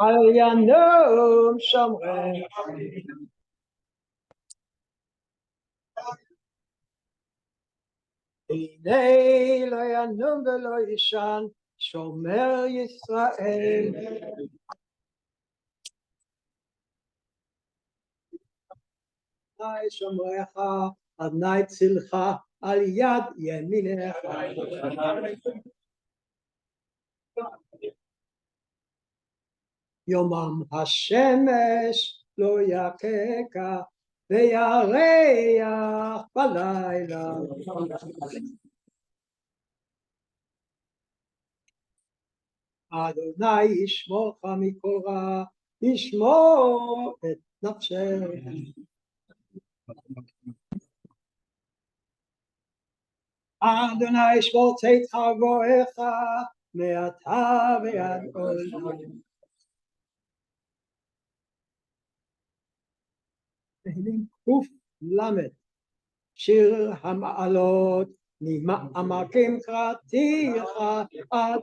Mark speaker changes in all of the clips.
Speaker 1: על ינום שומרי הנה לא ינום ולא ישן שומר ישראל אדוני שומרך אדוני צילך על יד ימינך יומם השמש לא יככה וירח בלילה אדוני ישמורך מכל רע ישמור את נפשך אדוני ישמור צאתך ובואך מעתה ועד עולם תהילים קל"ד שיר המעלות ממעמקים קראתיך עד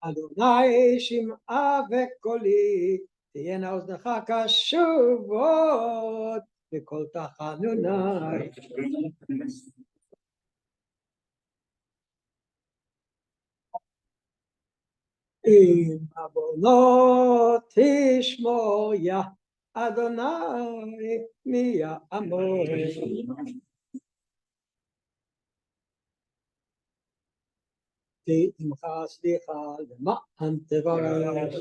Speaker 1: אדוני שמעה וקולי תהיינה אוזנך קשובות בקול תחנוני אם עוונות תשמור יה אדוני מי יעמוד תמך סליחה למען תברך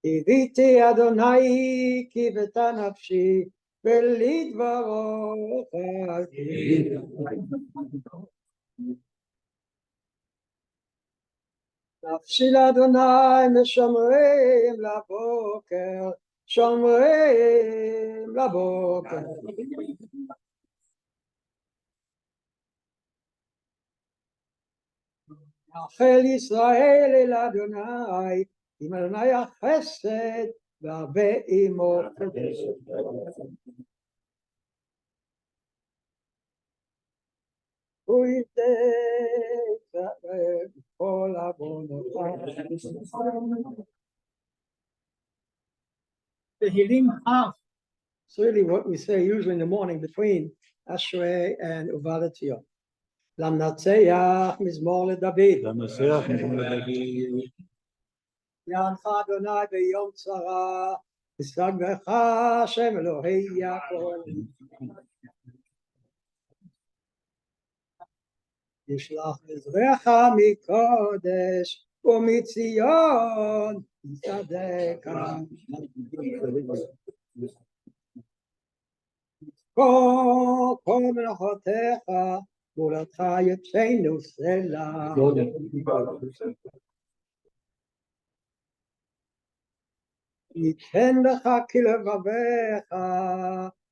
Speaker 1: קיוויתי אדוני קיוותה נפשי ולדברו חכי נפשי לאדוני משומרים לבוקר שומרים לבוקר יחל ישראל אל אדוני עם אדוני החסד והרבה עמו הוא ייתן כל עוונותיו תהילים אף It's really what we say usually in the morning between Ashrei and Uvadat Tziyon. למנצח מזמור לדוד.
Speaker 2: למנצח מזמור לדוד.
Speaker 1: יענך אדוני ביום צרה, ישגבך השם אלוהי יעקב. ישלח עזרך מקודש ומציון יצדקה. כל מלאכותיך גבולתך ידנו סלע. ייתן לך כלבביך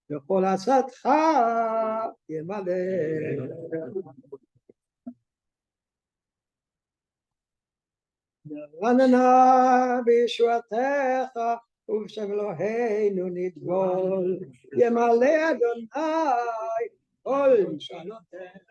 Speaker 1: וכל עצתך ימלא. נרננה בישועתך ובשם אלוהינו נדגול. ימלא אדוני כל משאלותיך.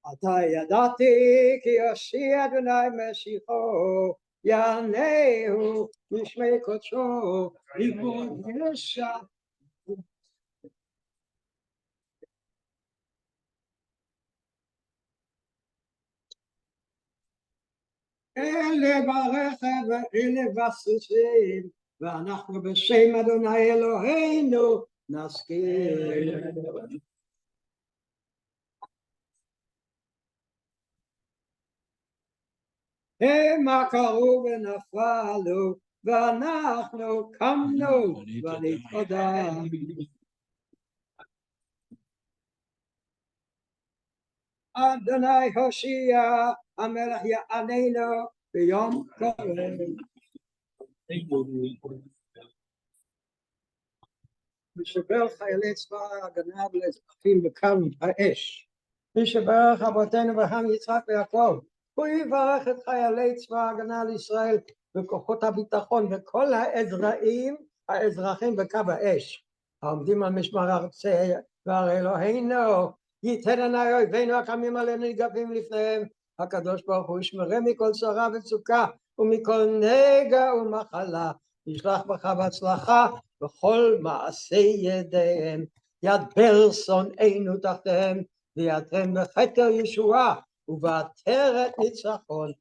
Speaker 1: עתה ידעתי כי יושיע אדוני משיחו יענהו משמי קודשו לכבוד ישע. אלה ברכב ואלה בסוסים ואנחנו בשם אדוני אלוהינו נזכיר. המה קראו ונפלו ואנחנו קמנו ונתעודה. אדוני הושיע המלך יעננו ביום קרב. משבר חיילי צבא ההגנה ולאזרחים בקו האש. משבר אבותינו אברהם יצחק ויעקב. הוא יברך את חיילי צבא ההגנה לישראל וכוחות הביטחון וכל האזרחים בקו האש העומדים על משמר ארצי וערי אלוהינו, ייתן עיני אויבינו הקמים עלינו ניגפים לפניהם. הקדוש ברוך הוא ישמרם מכל צרה וצוקה ומכל נגע ומחלה, ישלח ברכה והצלחה בכל מעשי ידיהם, ידבר שונאינו תחתיהם ויעטרם בכתר ישועה ובעטרת ניצחון.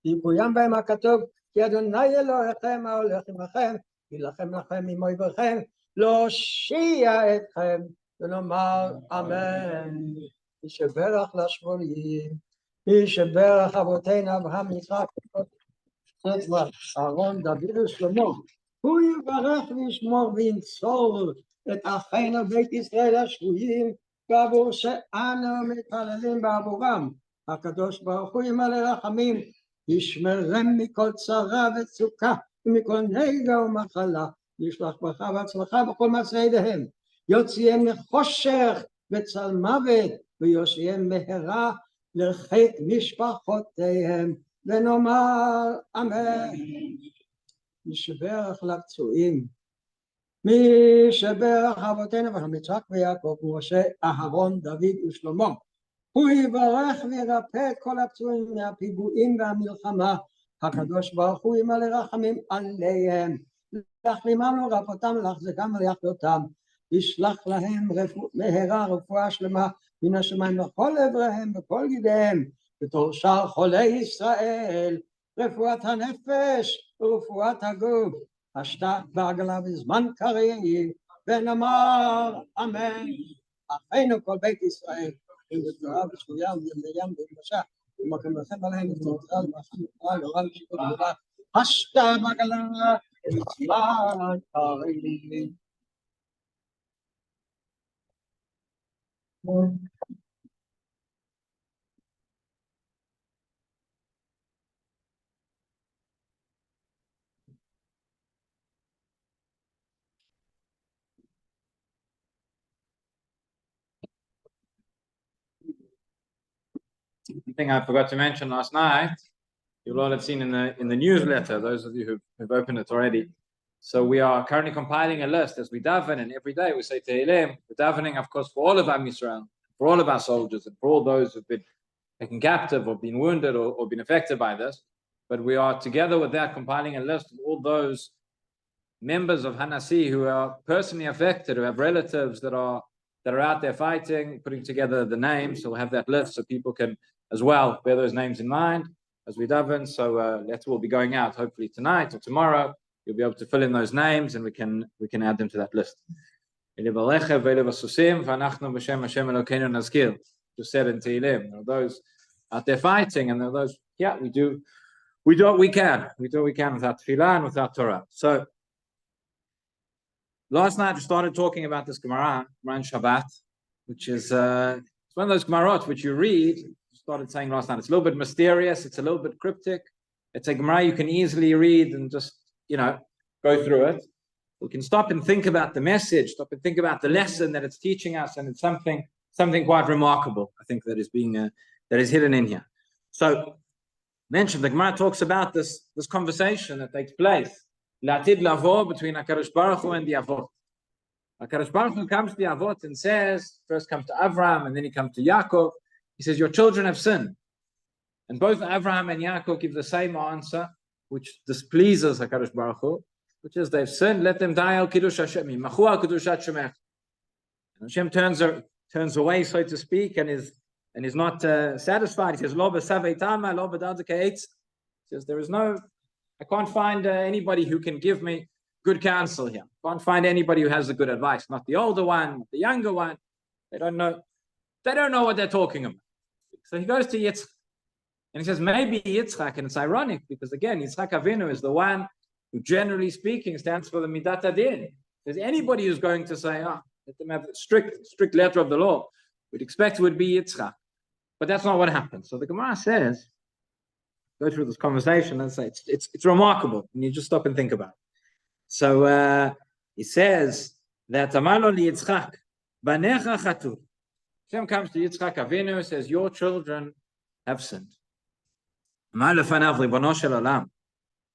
Speaker 1: ויבוים בהם הכתוב כי אדוני אלוהיכם ההולך עמכם, יילחם לכם עם אויביכם, להושיע אתכם, ונאמר אמן. ישברך לשבויים, ישברך אבותינו אברהם יצחק אהרון דוד ושלמה, הוא יברך וישמור וינצור את אחינו בית ישראל השבויים, בעבור שאנו מתפללים בעבורם. הקדוש ברוך הוא ימלא רחמים, ישמרם מכל צרה וצוקה ומכל נגע ומחלה, ישלח ברכה והצלחה בכל מעשי ידיהם, יוציאם מחושך וצל מוות ויושיעם מהרה לחיק משפחותיהם, ונאמר אמן. ישברך לפצועים, מי שברך אבותינו אברהם יצחק ויעקב ומשה אהרון דוד ושלמה, הוא יברך וירפא את כל הפצועים מהפיגועים והמלחמה. הקדוש ברוך הוא ימלא רחמים עליהם, להחלימם ולרפאותם ולהחזקם ולהחייאותם, ישלח להם מהרה רפואה שלמה מן השמיים לכל עבריהם וכל גידיהם, בתור שאר חולי ישראל, רפואת הנפש ורפואת הגוף, השתא בעגלה בזמן קריב, ונאמר אמן. אחינו כל בית ישראל ובתורה ושבויה ובמרים ובמשה ומקום לכם עליהם ותורתך ובחמתך לעולם ושיפוט גדולה, השתא בעגלה בזמן קריב.
Speaker 2: The thing I forgot to mention last night, you'll all have seen in the newsletter, those of you who've opened it already. So we are currently compiling a list as we daven, and every day we say Tehillim. We're davening, of course, for all of Am Yisrael, for all of our soldiers, and for all those who've been taken captive or been wounded or been affected by this. But we are together with that compiling a list of all those members of Hanasi who are personally affected, who have relatives that are out there fighting, putting together the names. So we'll have that list so people can as well bear those names in mind as we daven. So that will be going out hopefully tonight or tomorrow. You'll be able to fill in those names and we can add them to that list. Just said in Tehillim, there are those out there fighting, and there are those, we do what we can. We do what we can without tefillah and without Torah. So last night we started talking about this Gemara in Shabbat, which is it's one of those Gemarot which you read. Started saying last night, it's a little bit mysterious, it's a little bit cryptic. It's a Gemara you can easily read and just go through it. We can stop and think about the message, stop and think about the lesson that it's teaching us, and it's something quite remarkable, I think, that is hidden in here. So mentioned, the Gemara talks about this conversation that takes place Latid Lavo between HaKadosh Baruch Hu and the Avot. HaKadosh Baruch Hu comes to the Avot and says, first comes to Avraham and then he comes to Yaakov. He says, your children have sinned. And both Avraham and Yaakov give the same answer, which displeases HaKadosh Baruch Hu, which is, they've sinned, let them die al Kiddush Hashem, Machu al Kiddushat Shemech. And Hashem turns away, so to speak, and is not satisfied. He says, Lo b'saveitama, lo b'dadaka eitz. He says, I can't find anybody who can give me good counsel here. I can't find anybody who has the good advice. Not the older one, not the younger one. They don't know what they're talking about. So he goes to Yitzchak. And he says, maybe Yitzchak, and it's ironic because again, Yitzchak Avinu is the one who, generally speaking, stands for the Midat Adin. There's anybody who's going to say, let them have a strict letter of the law, we'd expect it would be Yitzchak. But that's not what happened. So the Gemara says, go through this conversation and say, it's remarkable. And you just stop and think about it. So he says that Amalo li Yitzchak, Banecha Chatur. Hashem comes to Yitzchak Avinu and says, your children have sinned.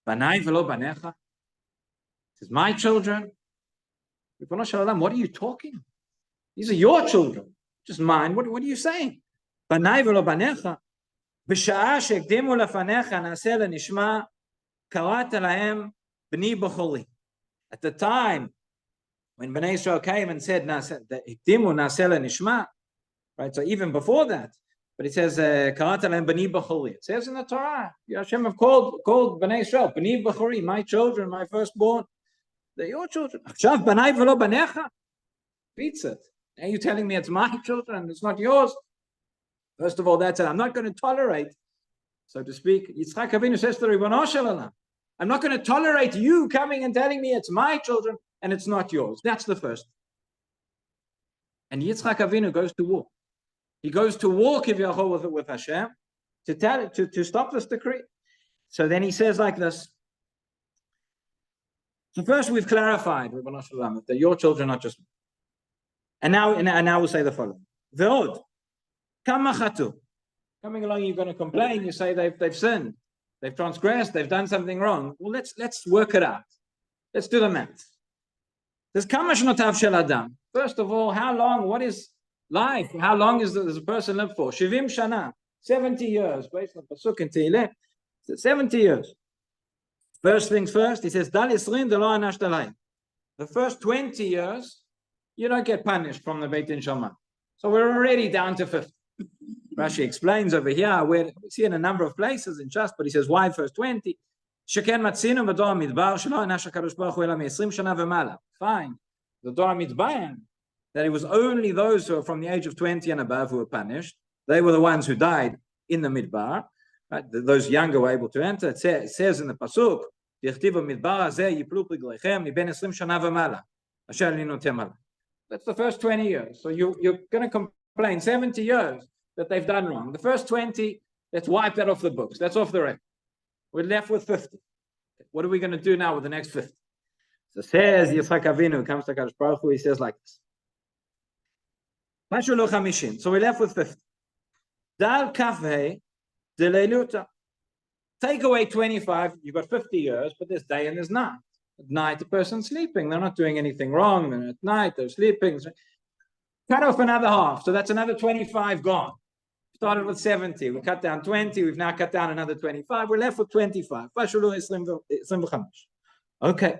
Speaker 2: Banai velo banecha. He says, my children. What are you talking? These are your children, just mine. What are you saying? Banai velo banecha. B'sha'a she'ekdimu lefanecha na'aseh lenishma karat lahem b'ni b'choli. At the time when Bnei Israel came and said, "Ekdimu na'aseh lenishma," right? So even before that, but it says, "Karat lahem b'ni b'choli." It says in the Torah, Hashem have called Bnei Israel b'ni b'chori, my children, my firstborn. They're your children. Achshav banai v'lo banecha. Beats it. Are you telling me it's my children and it's not yours? First of all, that's it. I'm not going to tolerate, so to speak. Yitzchak Avinu says to Ribono Shel Olam, I'm not going to tolerate you coming and telling me it's my children and it's not yours. That's the first. And Yitzchak Avinu goes to war. He goes to war with Hashem to stop this decree. So then he says like this. So first we've clarified, Ribono Shel Olam, that your children are not just me. And now we'll say the following. Ve'od. Coming along, you're going to complain. You say they've sinned, they've transgressed, they've done something wrong. Well, let's work it out. Let's do the math. There's kama shnotav shel adam. First of all, how long? What is life? How long does a person live for? 70 shana, 70 years, based on pasuk in Tehillim. 70 years. First things first. He says, "Dal yisrin delo anash dalai." The first 20 years, you don't get punished from the Beit Din Shama. So we're already down to 50. Rashi explains over here, where we see in a number of places in Shas, but he says, why verse 20? Sheken matzinu v'dor midbar shelo anash HaKadosh Baruch Hu ela me-20 shana v'mala. Fine. The Dor Midbar, that it was only those who are from the age of 20 and above who were punished. They were the ones who died in the Midbar. Right? Those younger were able to enter. It says in the Pasuk, Yechtiv midbar hazeh yiplu pigleichem miben 20 shana v'mala. Asher linotem ala. That's the first 20 years. So you're going to complain 70 years that they've done wrong. The first 20, let's wipe that off the books. That's off the record. We're left with 50. What are we going to do now with the next 50? So says Yitzchak Avinu, comes to HaKadosh Baruch Hu, he says like this. So we're left with 50. Dal kafhei deleiluta. Take away 25, you've got 50 years, but there's day and there's night. At night, the person's sleeping. They're not doing anything wrong. They're at night, they're sleeping. Cut off another half. So that's another 25 gone. Started with 70. We cut down 20. We've now cut down another 25. We're left with 25. Okay.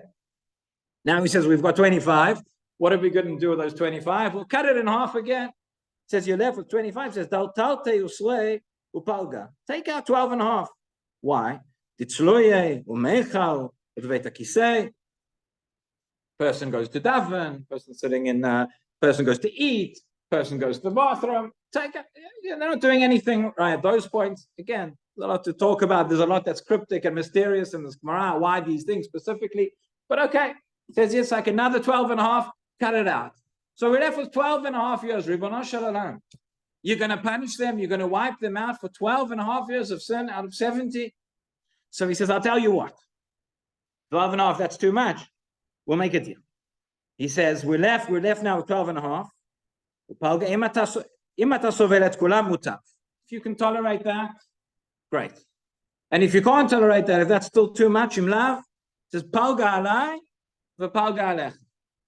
Speaker 2: Now he says we've got 25. What are we going to do with those 25? We'll cut it in half again. It says you're left with 25. It says, take out 12 and a half. Why? Person goes to daven, person sitting in, person goes to eat, person goes to the bathroom. Take it. They're not doing anything right at those points. Again, there's a lot to talk about. There's a lot that's cryptic and mysterious in this Gemara. Why these things specifically? But okay, it says it's like another 12 and a half. Cut it out. So we're left with 12 and a half years. Ribono Shel Olam. You're going to punish them. You're going to wipe them out for 12 and a half years of sin out of 70. So he says, I'll tell you what. 12 and a half, that's too much. We'll make a deal. He says, we're left now with 12 and a half. If you can tolerate that, great. And if you can't tolerate that, if that's still too much, it says, palga alai, v'palga alech.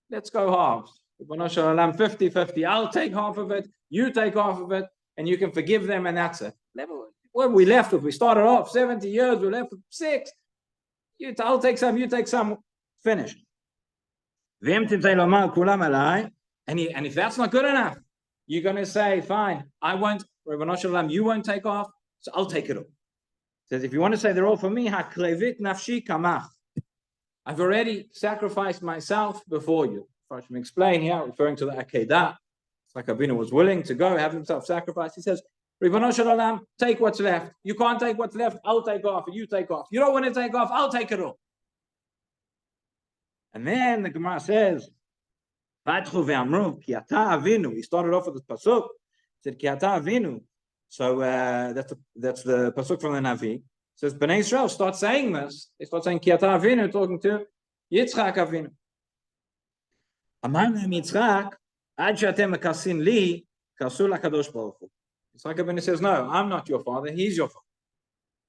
Speaker 2: Let's go halves. 50-50. I'll take half of it, you take half of it, and you can forgive them, and that's it. What we left with, we started off 70 years, we're left with 6. I'll take some, you take some, finished. And if that's not good enough, you're going to say, fine, I won't, Ribono Shel Olam, you won't take off, so I'll take it all. It says, if you want to say they're all for me, hakrevit nafshi kamach. I've already sacrificed myself before you. If I should explain here, referring to the Akedah, it's like Avinu was willing to go have himself sacrificed. He says, Ribono Shel Olam, take what's left. You can't take what's left, I'll take off, and you take off. You don't want to take off, I'll take it all. And then the Gemara says, Vatchu ve'amru, ki ata avinu. He started off with this pasuk. He said, ki ata avinu. So that's the pasuk from the Navi. It says, Bnei Israel start saying this. They start saying, ki ata avinu, talking to Yitzchak Avinu. Amar lehem Yitzchak, ad she'atem mekasin li, kasu lakadosh baruch hu. Yitzchak Avinu says, no, I'm not your father, he's your father.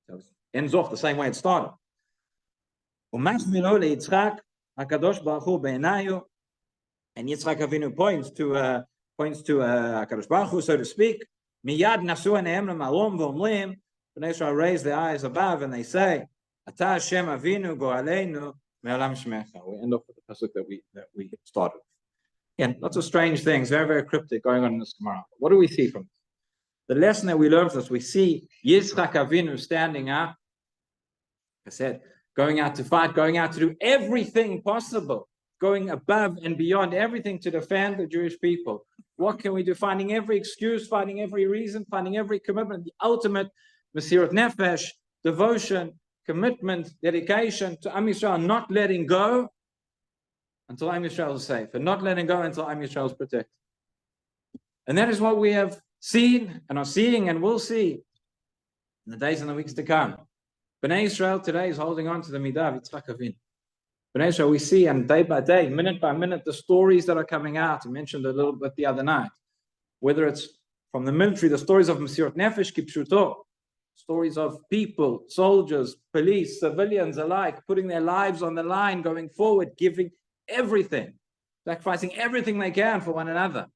Speaker 2: So it ends off the same way it started. ומחמילו ליצחק הקדוש ברוך הוא בעיניו, and Yitzchak Avinu points to HaKadosh Baruch Hu, so to speak. Miyad nasu anehem lemalom v'omlim. Bnei Israel raise their eyes above and they say, Ata Hashem Avinu go'aleinu me'olam shmecha. We end off with the pasuk that we started. Again, lots of strange things, very, very cryptic going on in this Gemara. What do we see from this? The lesson that we learn from this, we see Yitzchak Avinu standing up. Like I said, going out to fight, going out to do everything possible, going above and beyond everything to defend the Jewish people. What can we do? Finding every excuse, finding every reason, finding every commitment, the ultimate Mesirat Nefesh, devotion, commitment, dedication to Am Yisrael, not letting go until Am Yisrael is safe, and not letting go until Am Yisrael is protected. And that is what we have seen and are seeing and will see in the days and the weeks to come. Bnei Israel today is holding on to the Midah of Yitzchak Avinu. Bnei Israel, we see, and day by day, minute by minute, the stories that are coming out. I mentioned a little bit the other night. Whether it's from the military, the stories of Mesirat Nefesh, Kipshuto, stories of people, soldiers, police, civilians alike, putting their lives on the line, going forward, giving everything, sacrificing everything they can for one another.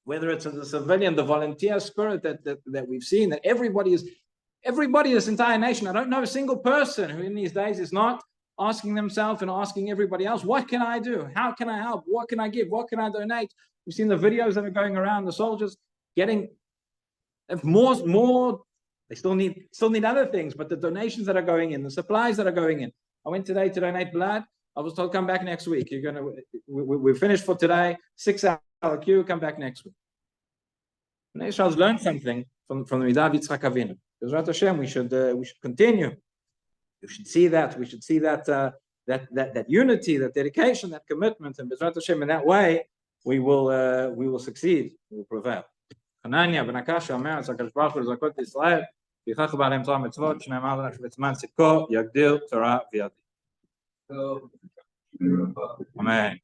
Speaker 2: Whether it's as a civilian, the volunteer spirit that we've seen, that everybody, this entire nation, I don't know a single person who in these days is not asking themselves and asking everybody else, what can I do? How can I help? What can I give? What can I donate? We've seen the videos that are going around, the soldiers getting more. They still need other things, but the donations that are going in, the supplies that are going in. I went today to donate blood. I was told, come back next week. We're finished for today, 6-hour queue, come back next week. And Israel's learned something from the Midah of Yitzchak Avinu. Bezrat Hashem, we should continue. We should see that. We should see that unity, that dedication, that commitment, and Bezrat Hashem, in that way, we will succeed. We will prevail. חנניה בן הקשה אומר, הקדוש ברוך הוא לזכות את ישראל, ויכח בעליהם תורה מצוות, שנאמר לנו שבזמן צדקו יגדיר תורה וידע. אמן.